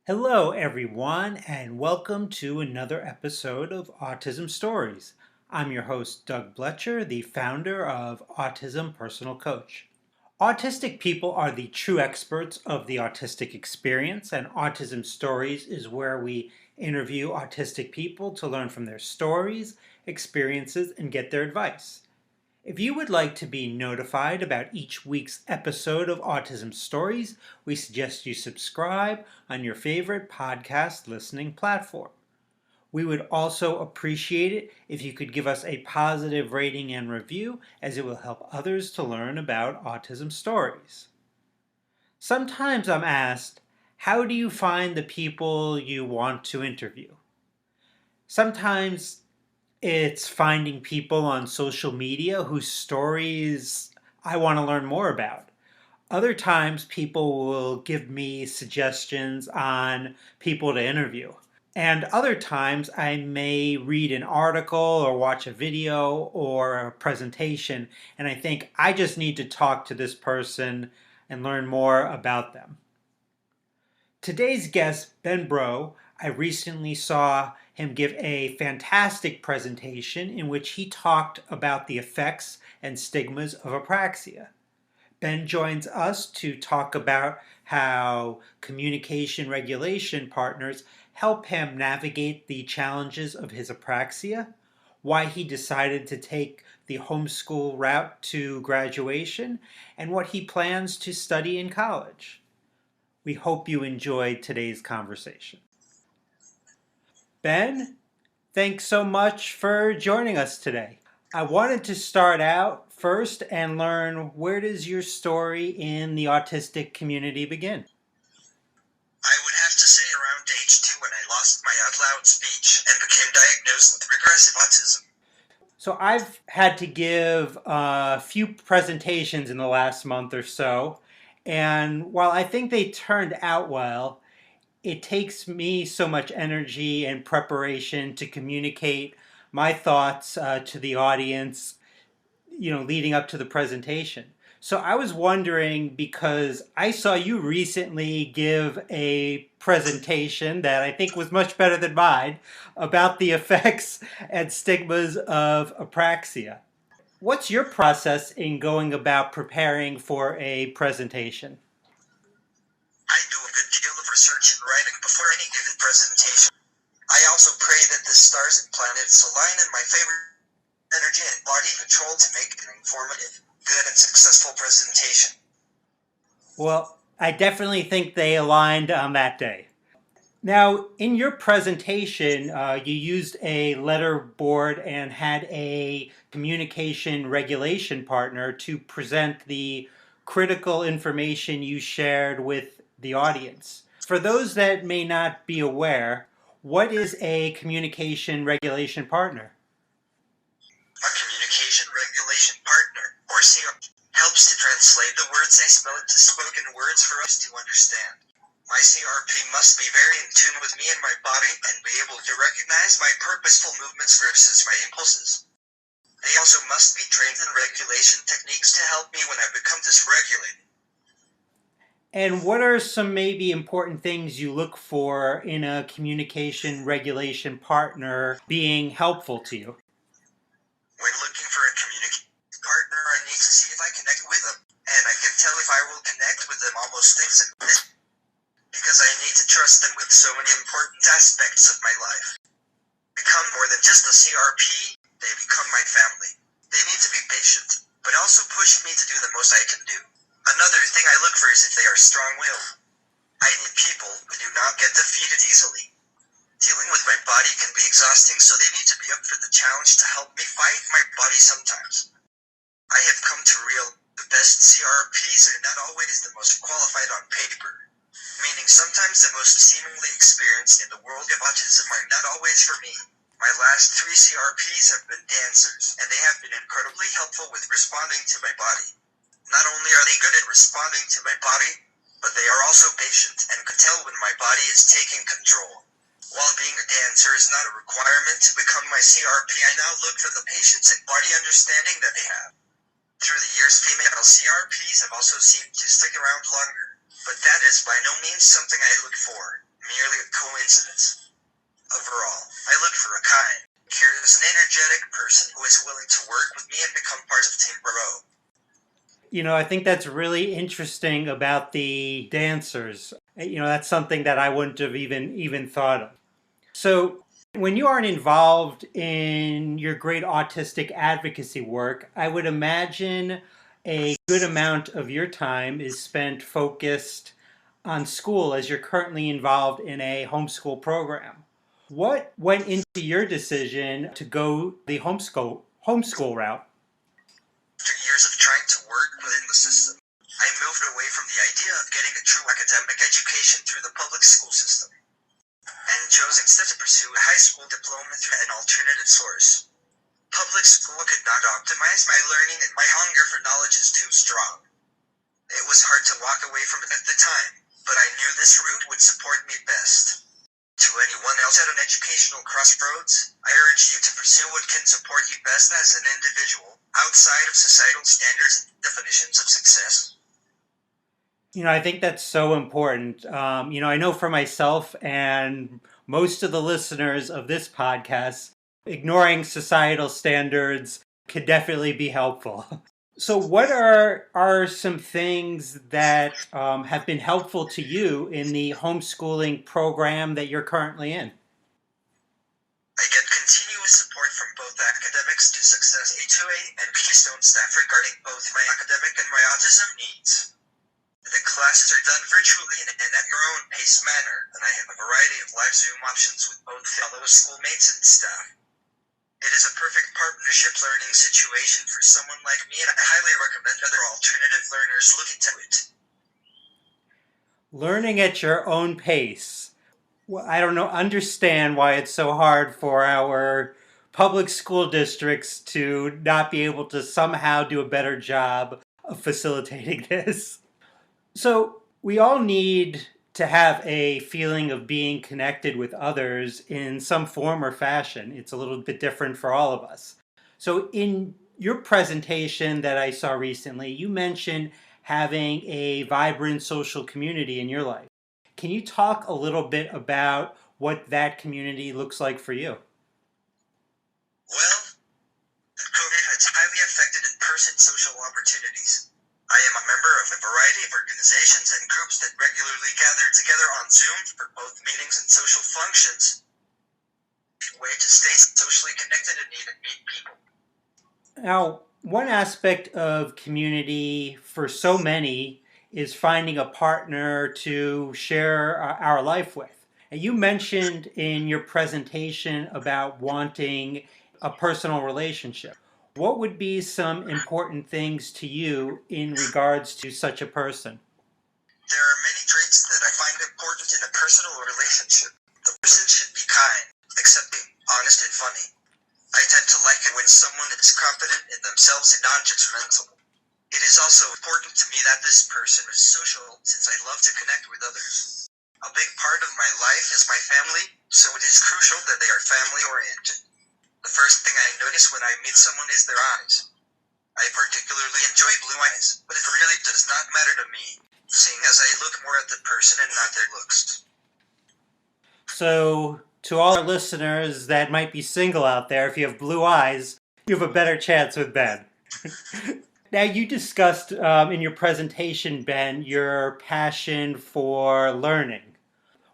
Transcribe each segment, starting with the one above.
Hello, everyone, and welcome to another episode of Autism Stories. I'm your host, Doug Bletcher, the founder of Autism Personal Coach. Autistic people are the true experts of the autistic experience, and Autism Stories is where we interview autistic people to learn from their stories, experiences, and get their advice. If you would like to be notified about each week's episode of Autism Stories, we suggest you subscribe on your favorite podcast listening platform. We would also appreciate it if you could give us a positive rating and review, as it will help others to learn about autism stories. Sometimes I'm asked, how do you find the people you want to interview? Sometimes it's finding people on social media whose stories I want to learn more about. Other times, people will give me suggestions on people to interview. And other times, I may read an article or watch a video or a presentation, and I think I just need to talk to this person and learn more about them. Today's guest, Ben Breaux, I recently saw him give a fantastic presentation in which he talked about the effects and stigmas of apraxia. Ben joins us to talk about how communication regulation partners help him navigate the challenges of his apraxia, why he decided to take the homeschool route to graduation, and what he plans to study in college. We hope you enjoyed today's conversation. Ben, thanks so much for joining us today. I wanted to start out first and learn, where does your story in the autistic community begin? I would have to say around age 2 when I lost my out loud speech and became diagnosed with regressive autism. So I've had to give a few presentations in the last month or so, and while I think they turned out well, it takes me so much energy and preparation to communicate my thoughts to the audience, leading up to the presentation. So I was wondering, because I saw you recently give a presentation that I think was much better than mine about the effects and stigmas of apraxia. What's your process in going about preparing for a presentation? I do a good deal of research and writing before any given presentation. I also pray that the stars and planets align in my favor, energy and body control to make an informative, good and successful presentation. Well, I definitely think they aligned on that day. Now, in your presentation, you used a letter board and had a communication regulation partner to present the critical information you shared with the audience. For those that may not be aware, what is a communication regulation partner? A communication regulation partner, or CRP, helps to translate the words I spell into spoken words for us to understand. My CRP must be very in tune with me and my body and be able to recognize my purposeful movements versus my impulses. They also must be trained in regulation techniques to help me when I become dysregulated. And what are some maybe important things you look for in a communication regulation partner being helpful to you? When looking for a communication partner, I need to see if I connect with them, and I can tell if I will connect with them almost instantly because I need to trust them with so many important aspects of my life. Become more than just a CRP, they become my family. They need to be patient, but also push me to do the most I can do. Another thing I look for is if they are strong-willed. I need people who do not get defeated easily. Dealing with my body can be exhausting, so they need to be up for the challenge to help me fight my body sometimes. I have come to realize the best CRPs are not always the most qualified on paper, meaning sometimes the most seemingly experienced in the world of autism are not always for me. My last 3 CRPs have been dancers, and they have been incredibly helpful with responding to my body. Not only are they good at responding to my body, but they are also patient and can tell when my body is taking control. While being a dancer is not a requirement to become my CRP, I now look for the patience and body understanding that they have. Through the years, female CRPs have also seemed to stick around longer. but that is by no means something I look for, merely a coincidence. Overall, I look for a kind, curious, and energetic person who is willing to work with me and become part of Team Breaux. I think that's really interesting about the dancers. That's something that I wouldn't have even thought of. So, when you aren't involved in your great autistic advocacy work, I would imagine a good amount of your time is spent focused on school as you're currently involved in a homeschool program. What went into your decision to go the homeschool route? After years of trying to work within the system, I moved away from the idea of getting a true academic education through the public school system, and chose instead to pursue a high school diploma through an alternative source. Public school could not optimize my learning, and my hunger for knowledge is too strong. It was hard to walk away from it at the time, but I knew this route would support me best. To anyone else at an educational crossroads, I urge you to pursue what can support you best as an individual, outside of societal standards and definitions of success. I think that's so important. I know for myself and most of the listeners of this podcast, ignoring societal standards could definitely be helpful. So, what are some things that have been helpful to you in the homeschooling program that you're currently in? I get continuous support from both academics to success A2A and Keystone staff regarding both my academic and my autism needs. The classes are done virtually and at your own pace manner, and I have a variety of live Zoom options with both fellow schoolmates and staff. It is a perfect partnership learning situation for someone like me, and I highly recommend other alternative learners look into it. Learning at your own pace. Well, I don't know, understand why it's so hard for our public school districts to not be able to somehow do a better job of facilitating this. So, we all need to have a feeling of being connected with others in some form or fashion. It's a little bit different for all of us. So, in your presentation that I saw recently, you mentioned having a vibrant social community in your life. Can you talk a little bit about what that community looks like for you? Well, COVID has highly affected in-person social opportunities. I am a member of a variety of organizations and groups that regularly gather together on Zoom for both meetings and social functions. A way to stay socially connected and even meet people. Now, one aspect of community for so many is finding a partner to share our life with. And you mentioned in your presentation about wanting a personal relationship. What would be some important things to you in regards to such a person? There are many traits that I find important in a personal relationship. The person should be kind, accepting, honest, and funny. I tend to like it when someone is confident in themselves and non-judgmental. It is also important to me that this person is social, since I love to connect with others. A big part of my life is my family, so it is crucial that they are family-oriented. The first thing I notice when I meet someone is their eyes. I particularly enjoy blue eyes, but it really does not matter to me, seeing as I look more at the person and not their looks. So, to all our listeners that might be single out there, if you have blue eyes, you have a better chance with Ben. Now, you discussed in your presentation, Ben, your passion for learning.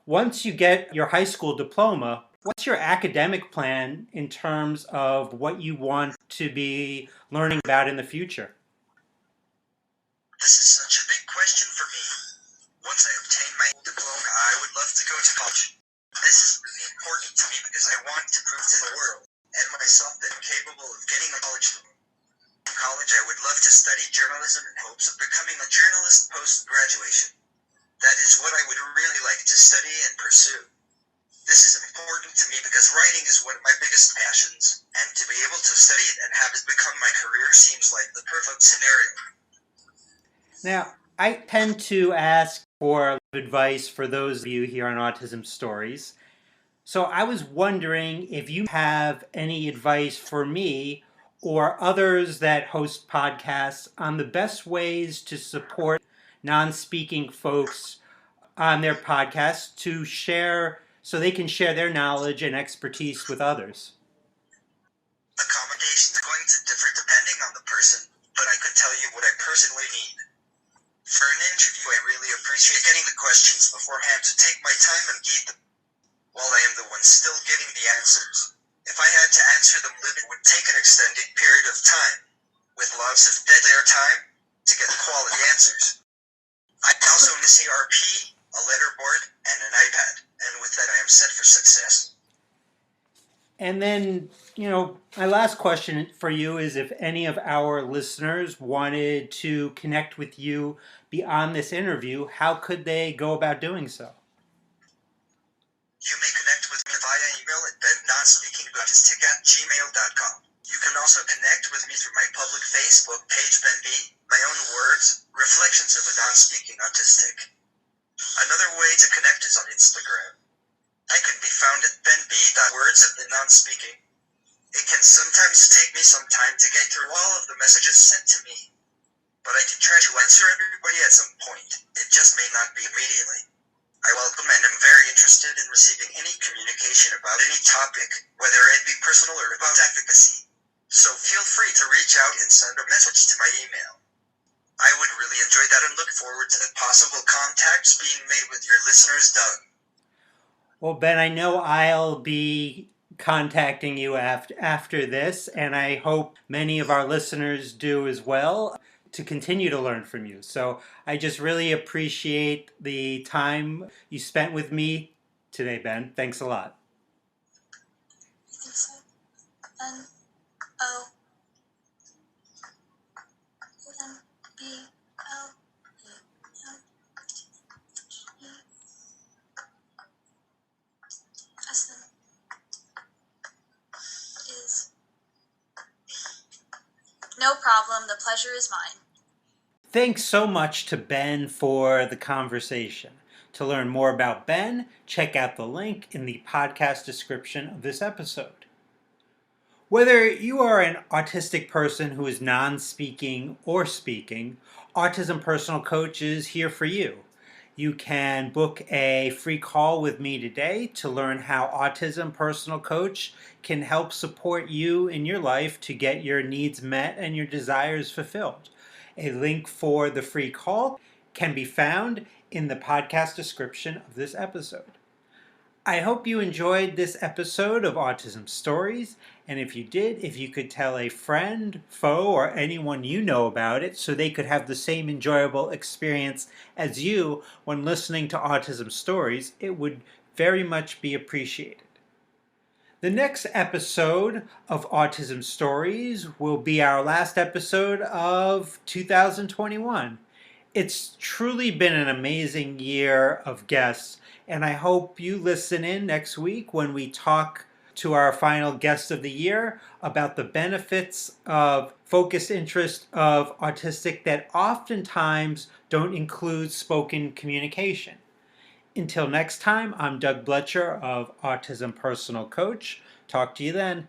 Once you get your high school diploma, what's your academic plan in terms of what you want to be learning about in the future? This is such a big question for me. Once I obtain my diploma, I would love to go to college. This is really important to me because I want to prove to the world and myself that I'm capable of getting a college diploma. In college, I would love to study journalism in hopes of becoming a journalist post-graduation. That is what I would really like to study and pursue. This is important to me because writing is one of my biggest passions, and to be able to study it and have it become my career seems like the perfect scenario. Now, I tend to ask for advice for those of you here on Autism Stories. So I was wondering if you have any advice for me or others that host podcasts on the best ways to support non-speaking folks on their podcast to share so they can share their knowledge and expertise with others? Accommodations are going to differ depending on the person, but I could tell you what I personally need. For an interview, I really appreciate getting the questions beforehand to take my time and read them, while I am the one still giving the answers. If I had to answer them live, it would take an extended period of time, with lots of dead air time, to get quality answers. I also need a CRP, a letterboard, and an iPad, and with that I am set for success. And then, my last question for you is if any of our listeners wanted to connect with you beyond this interview, how could they go about doing so? You may connect with me via email at bennonspeakingautistic@gmail.com. You can also connect with me through my public Facebook page, Ben B, my own words, Reflections of a Non-Speaking Autistic. Another way to connect is on Instagram. I can be found at benb.words of the non-speaking. It can sometimes take me some time to get through all of the messages sent to me, but I can try to answer everybody at some point. It just may not be immediately. I welcome and am very interested in receiving any communication about any topic, whether it be personal or about advocacy. So feel free to reach out and send a message to my email. I would really enjoy that and look forward to the possible contacts being made with your listeners, Doug. Well, Ben, I know I'll be contacting you after this, and I hope many of our listeners do as well to continue to learn from you. So I just really appreciate the time you spent with me today, Ben. Thanks a lot. You think so? N-O. N-B-O. No problem. The pleasure is mine. Thanks so much to Ben for the conversation. To learn more about Ben, check out the link in the podcast description of this episode. Whether you are an autistic person who is non-speaking or speaking, Autism Personal Coach is here for you. You can book a free call with me today to learn how Autism Personal Coach can help support you in your life to get your needs met and your desires fulfilled. A link for the free call can be found in the podcast description of this episode. I hope you enjoyed this episode of Autism Stories, and if you did, if you could tell a friend, foe, or anyone you know about it so they could have the same enjoyable experience as you when listening to Autism Stories, it would very much be appreciated. The next episode of Autism Stories will be our last episode of 2021. It's truly been an amazing year of guests, and I hope you listen in next week when we talk to our final guest of the year about the benefits of focused interest of autistic that oftentimes don't include spoken communication. Until next time, I'm Doug Bletcher of Autism Personal Coach. Talk to you then.